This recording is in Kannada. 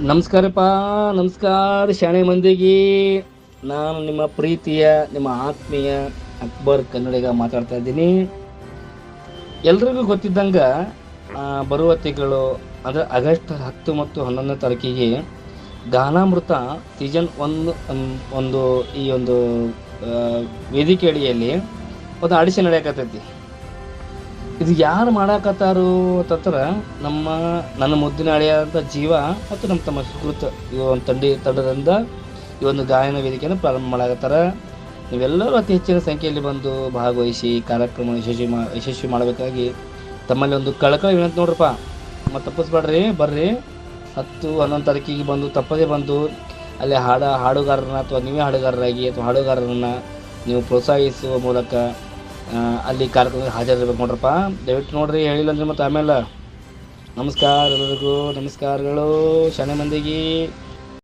ನಮಸ್ಕಾರಪ್ಪ. ನಮಸ್ಕಾರ ಶಾಣೆ ಮಂದಿಗೆ. ನಾನು ನಿಮ್ಮ ಪ್ರೀತಿಯ ನಿಮ್ಮ ಆತ್ಮೀಯ ಅಕ್ಬರ್ ಕನ್ನಡಿಗ ಮಾತಾಡ್ತಾ ಇದ್ದೀನಿ. ಎಲ್ರಿಗೂ ಗೊತ್ತಿದ್ದಂಗೆ ಬರುವ ತಿಂಗಳು ಅಂದರೆ ಆಗಸ್ಟ್ 10 ಮತ್ತು 11ನೇ ತಾರೀಕಿಗೆ ಗಾನಾಮೃತ ಸೀಸನ್ ಒಂದು ಈ ಒಂದು ವೇದಿಕೆ ಅಡಿಯಲ್ಲಿ ಒಂದು ಆಡಿಷನ್ ನಡೆಯಕತ್ತೈತಿ. ಇದು ಯಾರು ಮಾಡಾಕತ್ತಾರು ಅಂತಂದ್ರೆ ನನ್ನ ಮುದ್ದಿನ ಅಳಿಯಾದಂಥ ಜೀವ ಮತ್ತು ನಮ್ಮ ತಮ್ಮ ಸುಕೃತ ಈ ಒಂದು ತಂಡದಿಂದ ಈ ಒಂದು ಗಾಯನ ವೇದಿಕೆಯನ್ನು ಪ್ರಾರಂಭ ಮಾಡಾಕತ್ತಾರ. ನೀವೆಲ್ಲರೂ ಅತಿ ಹೆಚ್ಚಿನ ಸಂಖ್ಯೆಯಲ್ಲಿ ಬಂದು ಭಾಗವಹಿಸಿ ಕಾರ್ಯಕ್ರಮ ಯಶಸ್ವಿ ಮಾಡಬೇಕಾಗಿ ತಮ್ಮಲ್ಲಿ ಒಂದು ಕಳಕಳಿ ವಿನಂತಿ ನೋಡ್ರಪ್ಪ. ಮತ್ತು ತಪ್ಪಿಸ್ಬೇಡ್ರಿ, ಬರ್ರಿ 10, 11 ತಾರೀಕಿಗೆ ಬಂದು ತಪ್ಪದೇ ಬಂದು ಅಲ್ಲಿ ಹಾಡುಗಾರರನ್ನ ಅಥವಾ ನೀವೇ ಹಾಡುಗಾರರಾಗಿ ಅಥವಾ ಹಾಡುಗಾರರನ್ನು ನೀವು ಪ್ರೋತ್ಸಾಹಿಸುವ ಮೂಲಕ ಅಲ್ಲಿ ಕಾರ್ಯಕ್ರಮಕ್ಕೆ ಹಾಜರಿರ್ಬೇಕು ನೋಡ್ರಪ್ಪ. ದಯವಿಟ್ಟು ನೋಡ್ರಿ, ಹೇಳಿಲ್ಲ ಅಂದ್ರೆ ಮತ್ತು ಆಮೇಲೆ. ನಮಸ್ಕಾರ ಎಲ್ಲರಿಗೂ, ನಮಸ್ಕಾರಗಳು ಶಾಣೆ ಮಂದಿಗೆ.